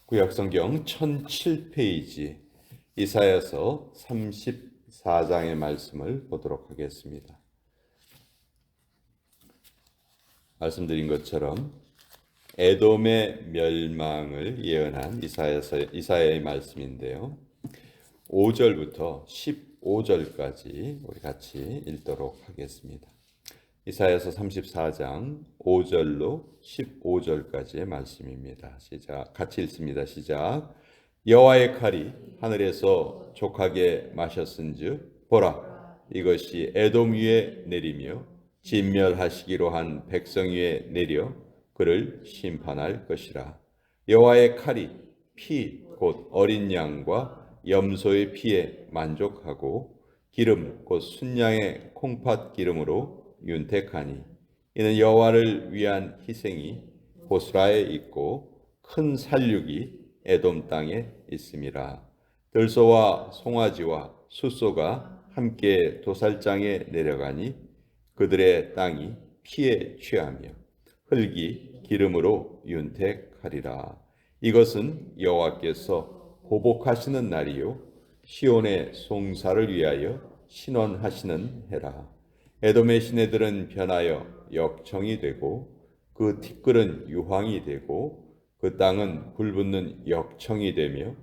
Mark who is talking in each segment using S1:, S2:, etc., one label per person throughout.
S1: 구약성경 1007페이지 이사야서 34장의 말씀을 보도록 하겠습니다. 말씀드린 것처럼 에돔의 멸망을 예언한 이사야의 말씀인데요. 5절부터 15절까지 우리 같이 읽도록 하겠습니다. 이사야서 34장 5절로 15절까지의 말씀입니다. 시작. 같이 읽습니다. 시작. 여호와의 칼이 하늘에서 족하게 마셨은즉 보라, 이것이 에돔 위에 내리며 진멸하시기로 한 백성 위에 내려 그를 심판할 것이라. 여호와의 칼이 피 곧 어린 양과 염소의 피에 만족하고 기름 곧 순양의 콩팥 기름으로 윤택하니 이는 여호와를 위한 희생이 보스라에 있고 큰 살육이 에돔 땅에 있음이라. 들소와 송아지와 숫소가 함께 도살장에 내려가니 그들의 땅이 피에 취하며 흙이 기름으로 윤택하리라. 이것은 여호와께서 보복하시는 날이요 시온의 송사를 위하여 신원하시는 해라. 에돔의 시내들은 변하여 역청이 되고 그 티끌은 유황이 되고 그 땅은 불붙는 역청이 되며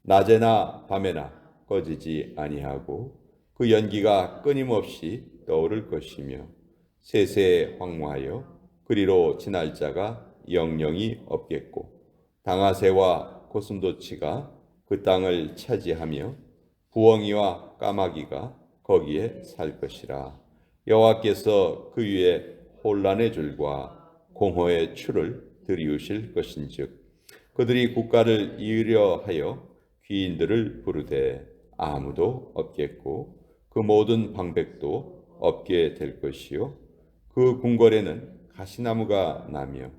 S1: 낮에나 밤에나 꺼지지 아니하고 그 연기가 끊임없이 떠오를 것이며 세세에 황무하여 그리로 지날 자가 영영이 없겠고 당아새와 고슴도치가 그 땅을 차지하며 부엉이와 까마귀가 거기에 살 것이라. 여호와께서 그 위에 혼란의 줄과 공허의 추를 들이우실 것인즉 그들이 국가를 이으려 하여 귀인들을 부르되 아무도 없겠고 그 모든 방백도 없게 될 것이요 그 궁궐에는 가시나무가 나며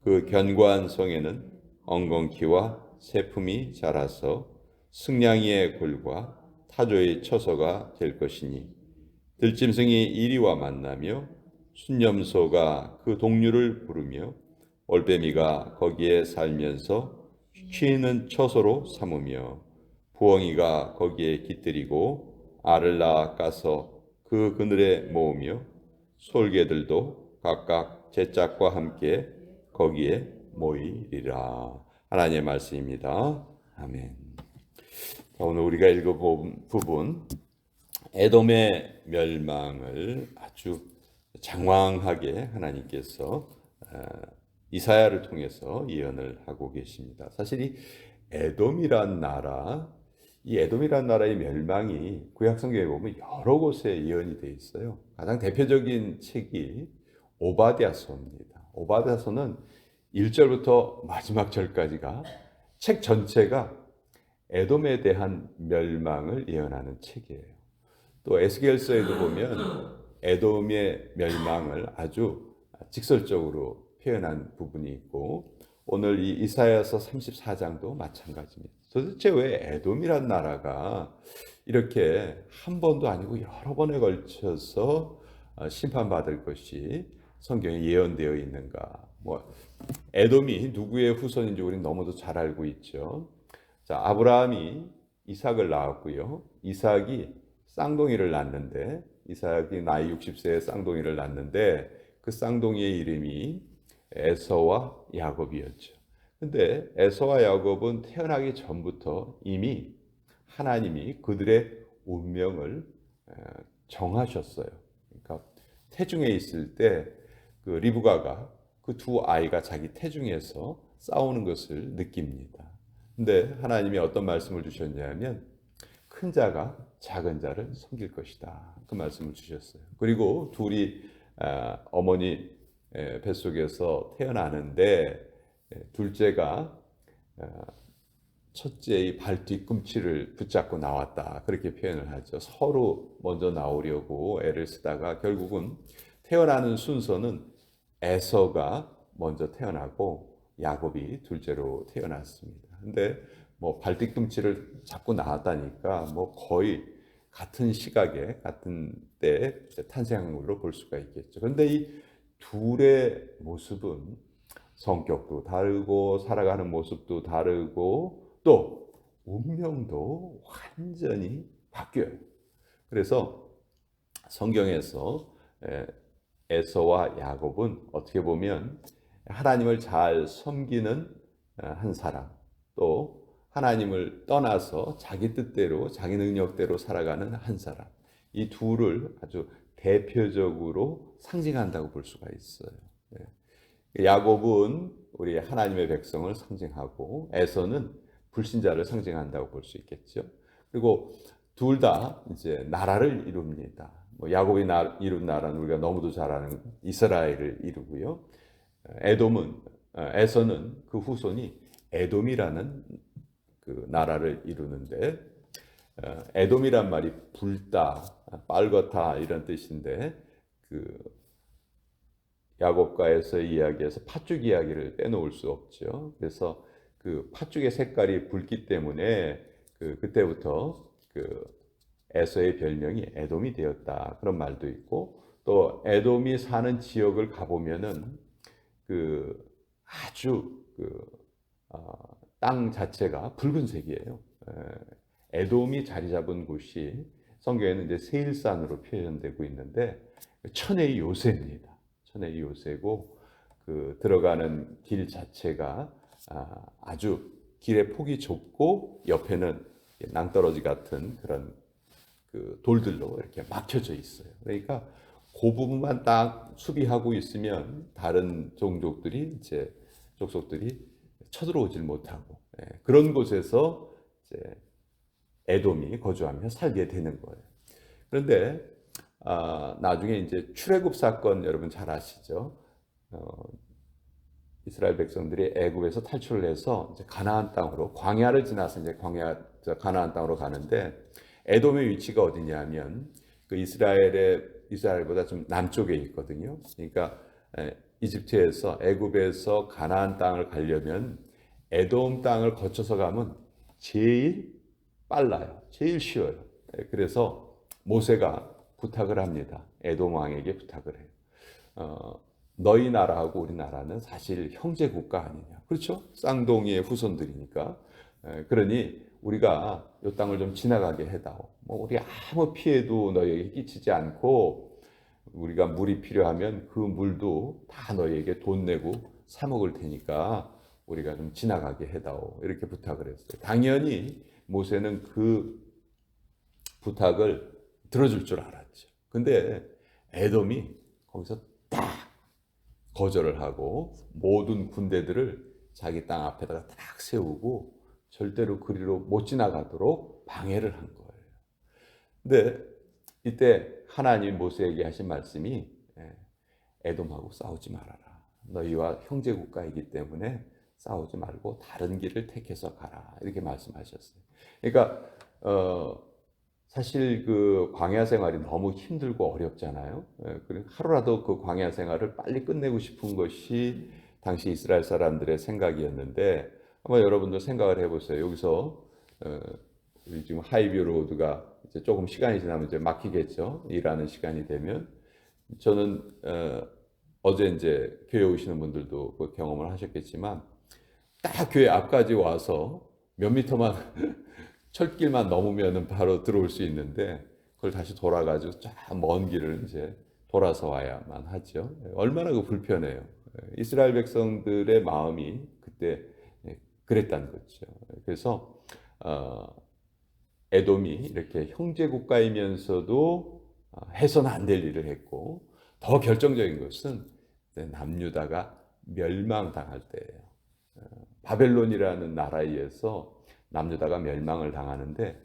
S1: 그 견고한 성에는 엉겅퀴와 새품이 자라서 승냥이의 굴과 타조의 처소가 될 것이니 들짐승이 이리와 만나며 순념소가 그 동류를 부르며 올빼미가 거기에 살면서 취는 처소로 삼으며 부엉이가 거기에 깃들이고 알을 낳아 까서 그 그늘에 모으며 솔개들도 각각 제 짝과 함께 거기에 모이리라. 하나님의 말씀입니다. 아멘. 오늘 우리가 읽어본 부분 에돔의 멸망을 아주 장황하게 하나님께서 이사야를 통해서 예언을 하고 계십니다. 사실 이 에돔이란 나라, 이 에돔이란 나라의 멸망이 구약성경에 보면 여러 곳에 예언이 되어 있어요. 가장 대표적인 책이 오바댜서입니다. 오바댜서는 1절부터 마지막 절까지가 책 전체가 에돔에 대한 멸망을 예언하는 책이에요. 또 에스겔서에도 보면 에돔의 멸망을 아주 직설적으로 표현한 부분이 있고 오늘 이 이사야서 34장도 마찬가지입니다. 도대체 왜 에돔이란 나라가 이렇게 한 번도 아니고 여러 번에 걸쳐서 심판받을 것이 성경에 예언되어 있는가? 에돔이 누구의 후손인지 우리는 너무도 잘 알고 있죠. 자, 아브라함이 이삭을 낳았고요. 이삭이 쌍둥이를 낳는데 이삭이 나이 60세에 쌍둥이를 낳는데 그 쌍둥이의 이름이 에서와 야곱이었죠. 근데 에서와 야곱은 태어나기 전부터 이미 하나님이 그들의 운명을 정하셨어요. 그러니까 태중에 있을 때 그 리브가가 그 두 아이가 자기 태중에서 싸우는 것을 느낍니다. 근데 하나님이 어떤 말씀을 주셨냐면 큰 자가 작은 자를 섬길 것이다. 그 말씀을 주셨어요. 그리고 둘이 어머니 뱃속에서 태어나는데 둘째가 첫째의 발 뒤꿈치를 붙잡고 나왔다. 그렇게 표현을 하죠. 서로 먼저 나오려고 애를 쓰다가 결국은 태어나는 순서는 에서가 먼저 태어나고 야곱이 둘째로 태어났습니다. 근데 발 뒤꿈치를 잡고 나왔다니까 거의 같은 시각에 같은 때에 탄생한 걸로 볼 수가 있겠죠. 그런데 이 둘의 모습은 성격도 다르고 살아가는 모습도 다르고 또 운명도 완전히 바뀌어요. 그래서 성경에서 에서와 야곱은 어떻게 보면 하나님을 잘 섬기는 한 사람, 또 하나님을 떠나서 자기 뜻대로 자기 능력대로 살아가는 한 사람, 이 둘을 아주 대표적으로 상징한다고 볼 수가 있어요. 야곱은 우리 하나님의 백성을 상징하고 에서는 불신자를 상징한다고 볼 수 있겠죠. 그리고 둘 다 이제 나라를 이룹니다. 야곱이 이룬 나라는 우리가 너무도 잘 아는 이스라엘을 이루고요. 에서는 그 후손이 에돔이라는 그 나라를 이루는데, 에돔이란 말이 붉다, 빨갛다 이런 뜻인데, 그 야곱과 에서의 이야기에서 팥죽 이야기를 빼놓을 수 없죠. 그래서 그 팥죽의 색깔이 붉기 때문에 그때부터 그 에서의 별명이 에돔이 되었다, 그런 말도 있고, 또 에돔이 사는 지역을 가보면은 그 아주 땅 자체가 붉은색이에요. 에돔이 자리 잡은 곳이 성경에는 이제 세일산으로 표현되고 있는데 천의 요새입니다. 천의 요새고 그 들어가는 길 자체가 아주 길의 폭이 좁고 옆에는 낭떠러지 같은 그런 그 돌들로 이렇게 막혀져 있어요. 그러니까 그 부분만 딱 수비하고 있으면 다른 종족들이 이제 족속들이 쳐들어오질 못하고 그런 곳에서 이제 에돔이 거주하며 살게 되는 거예요. 그런데 나중에 이제 출애굽 사건 여러분 잘 아시죠? 이스라엘 백성들이 애굽에서 탈출을 해서 이제 가나안 땅으로 광야를 지나서 이제 가나안 땅으로 가는데 에돔의 위치가 어디냐면 그 이스라엘보다 좀 남쪽에 있거든요. 그러니까 이집트에서 애굽에서 가나안 땅을 가려면 에돔 땅을 거쳐서 가면 제일 빨라요. 제일 쉬워요. 그래서 모세가 부탁을 합니다. 에돔 왕에게 부탁을 해요. 너희 나라하고 우리 나라는 사실 형제 국가 아니냐. 그렇죠? 쌍둥이의 후손들이니까. 그러니 우리가 이 땅을 좀 지나가게 해다오. 우리 아무 피해도 너희에게 끼치지 않고 우리가 물이 필요하면 그 물도 다 너희에게 돈 내고 사 먹을 테니까 우리가 좀 지나가게 해다오. 이렇게 부탁을 했어요. 당연히 모세는 그 부탁을 들어줄 줄 알았죠. 근데 에돔이 거기서 딱 거절을 하고 모든 군대들을 자기 땅 앞에다가 딱 세우고 절대로 그리로 못 지나가도록 방해를 한 거예요. 근데 이때 하나님 모세에게 하신 말씀이 에돔하고 싸우지 말아라. 너희와 형제 국가이기 때문에 싸우지 말고 다른 길을 택해서 가라. 이렇게 말씀하셨어요. 그러니까 사실 그 광야 생활이 너무 힘들고 어렵잖아요. 하루라도 그 광야 생활을 빨리 끝내고 싶은 것이 당시 이스라엘 사람들의 생각이었는데 한번 여러분들 생각을 해보세요. 여기서 우리 지금 하이뷰 로드가 이제 조금 시간이 지나면 이제 막히겠죠. 일하는 시간이 되면 저는 어제 이제 교회 오시는 분들도 그 경험을 하셨겠지만 딱 교회 앞까지 와서 몇 미터만 철길만 넘으면 바로 들어올 수 있는데 그걸 다시 돌아가지고 쫙 먼 길을 이제 돌아서 와야만 하죠. 얼마나 그 불편해요. 이스라엘 백성들의 마음이 그때 그랬다는 거죠. 그래서 에돔이 이렇게 형제 국가이면서도 해서는 안 될 일을 했고 더 결정적인 것은 남유다가 멸망당할 때예요. 바벨론이라는 나라에 의해서 남유다가 멸망을 당하는데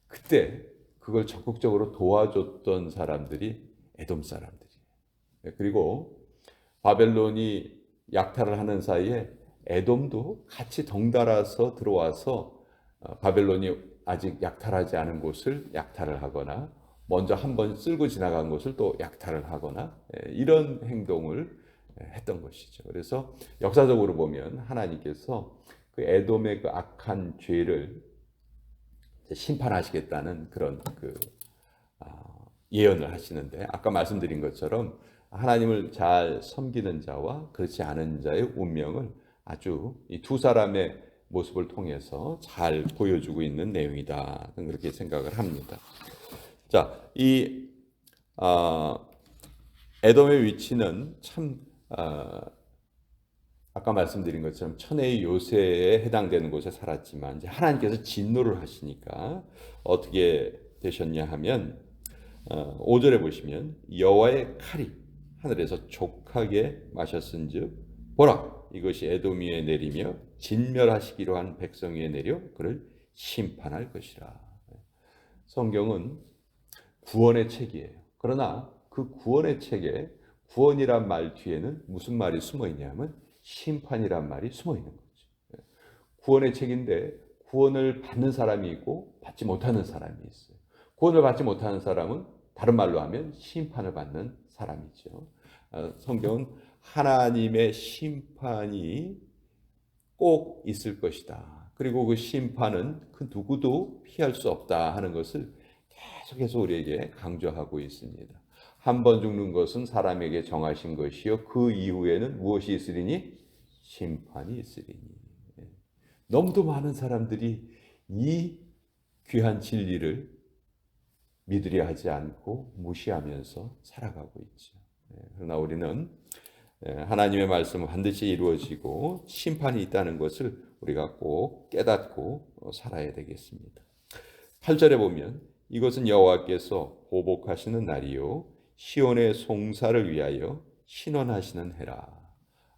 S1: 그때 그걸 적극적으로 도와줬던 사람들이 에돔 사람들이에요. 그리고 바벨론이 약탈을 하는 사이에 에돔도 같이 덩달아서 들어와서 바벨론이 아직 약탈하지 않은 곳을 약탈을 하거나 먼저 한번 쓸고 지나간 곳을 또 약탈을 하거나 이런 행동을 했던 것이죠. 그래서 역사적으로 보면 하나님께서 그 에돔의 그 악한 죄를 심판하시겠다는 그런 예언을 하시는데 아까 말씀드린 것처럼 하나님을 잘 섬기는 자와 그렇지 않은 자의 운명을 아주 이 두 사람의 모습을 통해서 잘 보여주고 있는 내용이다. 그렇게 생각을 합니다. 자, 이 에돔의 위치는 참 아까 말씀드린 것처럼 천혜의 요새에 해당되는 곳에 살았지만 이제 하나님께서 진노를 하시니까 어떻게 되셨냐 하면 5절에 보시면 여호와의 칼이 하늘에서 족하게 마셨은즉 보라 이것이 에돔 위에 내리며 진멸하시기로 한 백성 위에 내려 그를 심판할 것이라. 성경은 구원의 책이에요. 그러나 그 구원의 책에 구원이란 말 뒤에는 무슨 말이 숨어 있냐면 심판이란 말이 숨어 있는 거죠. 구원의 책인데 구원을 받는 사람이 있고 받지 못하는 사람이 있어요. 구원을 받지 못하는 사람은 다른 말로 하면 심판을 받는 사람이죠. 성경은 하나님의 심판이 꼭 있을 것이다. 그리고 그 심판은 그 누구도 피할 수 없다 하는 것을 계속해서 우리에게 강조하고 있습니다. 한 번 죽는 것은 사람에게 정하신 것이요 그 이후에는 무엇이 있으리니? 심판이 있으리니. 너무도 많은 사람들이 이 귀한 진리를 믿으려 하지 않고 무시하면서 살아가고 있죠. 그러나 우리는 하나님의 말씀은 반드시 이루어지고 심판이 있다는 것을 우리가 꼭 깨닫고 살아야 되겠습니다. 8절에 보면 이것은 여호와께서 보복하시는 날이요 시온의 송사를 위하여 신원하시는 해라.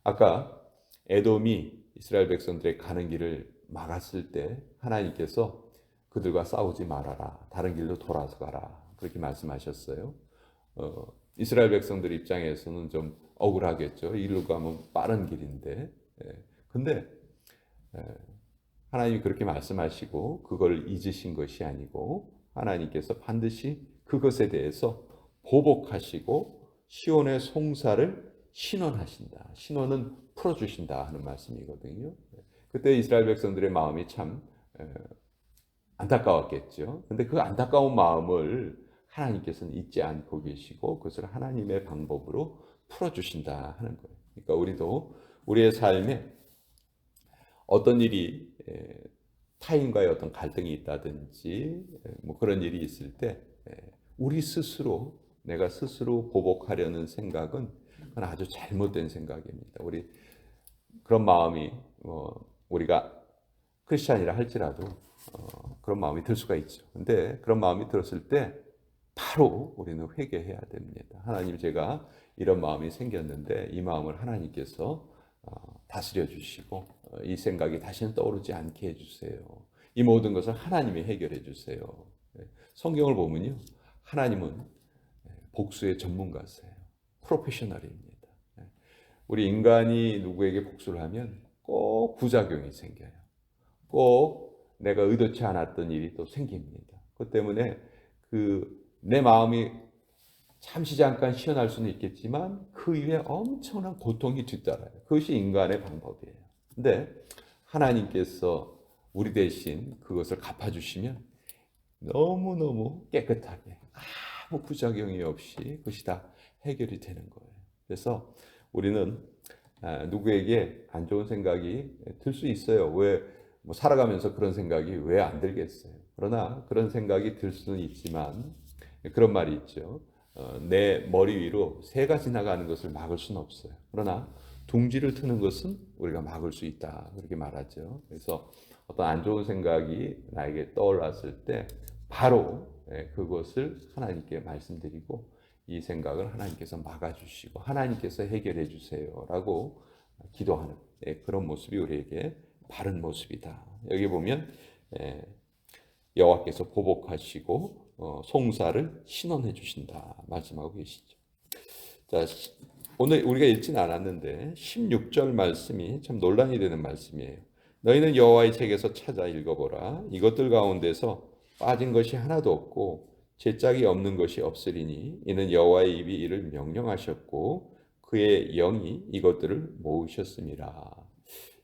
S1: 아까 에돔이 이스라엘 백성들의 가는 길을 막았을 때 하나님께서 그들과 싸우지 말아라. 다른 길로 돌아서 가라. 그렇게 말씀하셨어요. 이스라엘 백성들 입장에서는 좀 억울하겠죠. 이리로 가면 빠른 길인데. 근데 하나님이 그렇게 말씀하시고 그걸 잊으신 것이 아니고 하나님께서 반드시 그것에 대해서 보복하시고 시온의 송사를 신원하신다. 신원은 풀어주신다 하는 말씀이거든요. 그때 이스라엘 백성들의 마음이 참 안타까웠겠죠. 근데 그 안타까운 마음을 하나님께서는 잊지 않고 계시고 그것을 하나님의 방법으로 풀어주신다 하는 거예요. 그러니까 우리도 우리의 삶에 어떤 일이 타인과의 어떤 갈등이 있다든지 뭐 그런 일이 있을 때 우리 스스로 내가 스스로 보복하려는 생각은 그건 아주 잘못된 생각입니다. 우리 그런 마음이 우리가 크리스찬이라 할지라도 그런 마음이 들 수가 있죠. 근데 그런 마음이 들었을 때 바로 우리는 회개해야 됩니다. 하나님 제가 이런 마음이 생겼는데 이 마음을 하나님께서 다스려 주시고 이 생각이 다시는 떠오르지 않게 해주세요. 이 모든 것을 하나님이 해결해 주세요. 성경을 보면요. 하나님은 복수의 전문가세요. 프로페셔널입니다. 우리 인간이 누구에게 복수를 하면 꼭 부작용이 생겨요. 꼭 내가 의도치 않았던 일이 또 생깁니다. 그것 때문에 내 마음이 잠시 잠깐 시원할 수는 있겠지만 그 이후에 엄청난 고통이 뒤따라요. 그것이 인간의 방법이에요. 근데 하나님께서 우리 대신 그것을 갚아주시면 너무너무 깨끗하게 아무 부작용이 없이 그것이 다 해결이 되는 거예요. 그래서 우리는 누구에게 안 좋은 생각이 들 수 있어요. 왜 살아가면서 그런 생각이 왜 안 들겠어요. 그러나 그런 생각이 들 수는 있지만 그런 말이 있죠. 내 머리 위로 새가 지나가는 것을 막을 수는 없어요. 그러나 둥지를 트는 것은 우리가 막을 수 있다. 그렇게 말하죠. 그래서 어떤 안 좋은 생각이 나에게 떠올랐을 때 바로 그것을 하나님께 말씀드리고 이 생각을 하나님께서 막아주시고 하나님께서 해결해 주세요라고 기도하는 그런 모습이 우리에게 바른 모습이다. 여기 보면 여호와께서 보복하시고 송사를 신원해 주신다 말씀하고 계시죠. 자, 오늘 우리가 읽지는 않았는데 16절 말씀이 참 논란이 되는 말씀이에요. 너희는 여호와의 책에서 찾아 읽어보라. 이것들 가운데서 빠진 것이 하나도 없고 죄짝이 없는 것이 없으리니 이는 여호와의 입이 이를 명령하셨고 그의 영이 이것들을 모으셨음이라.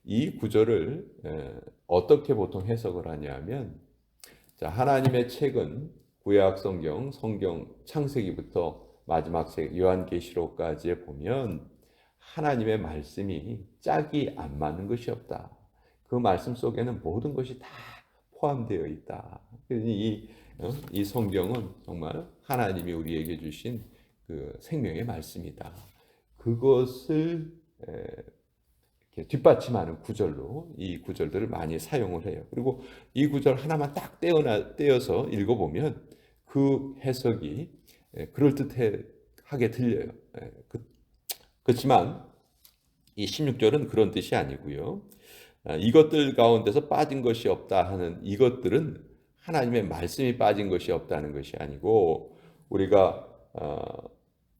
S1: 이 구절을 어떻게 보통 해석을 하냐면 하나님의 책은 구약 성경 창세기부터 마지막 책 요한계시록까지 보면 하나님의 말씀이 짝이 안 맞는 것이 없다. 그 말씀 속에는 모든 것이 다 포함되어 있다. 이 성경은 정말 하나님이 우리에게 주신 그 생명의 말씀이다. 그것을 이렇게 뒷받침하는 구절로 이 구절들을 많이 사용을 해요. 그리고 이 구절 하나만 딱 떼어서 읽어보면 그 해석이 그럴듯하게 들려요. 그렇지만 이 16절은 그런 뜻이 아니고요. 이것들 가운데서 빠진 것이 없다 하는 이것들은 하나님의 말씀이 빠진 것이 없다는 것이 아니고 우리가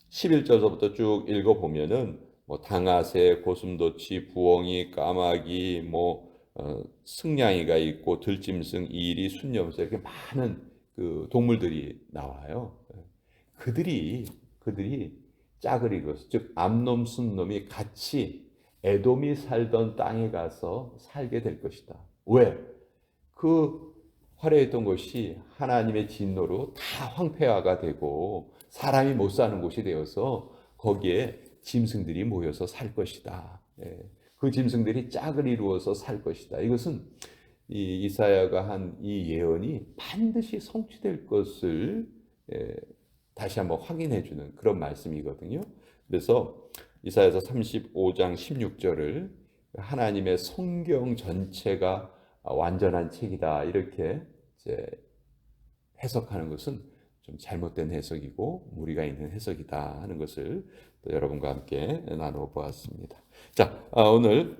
S1: 11절서부터 쭉 읽어보면은 뭐 당아새, 고슴도치, 부엉이, 까마귀, 승냥이가 있고 들짐승, 이리, 순념새 이렇게 많은 그 동물들이 나와요. 그들이 짝을 이루어서 즉 암놈, 순놈이 같이 에돔이 살던 땅에 가서 살게 될 것이다. 왜? 그 화려했던 곳이 하나님의 진노로 다 황폐화가 되고 사람이 못 사는 곳이 되어서 거기에 짐승들이 모여서 살 것이다. 그 짐승들이 짝을 이루어서 살 것이다. 이것은 이 이사야가 한 이 예언이 반드시 성취될 것을 다시 한번 확인해 주는 그런 말씀이거든요. 그래서 이사야서 35장 16절을 하나님의 성경 전체가 완전한 책이다 이렇게 이제 해석하는 것은 좀 잘못된 해석이고 무리가 있는 해석이다 하는 것을 또 여러분과 함께 나누어 보았습니다. 자, 오늘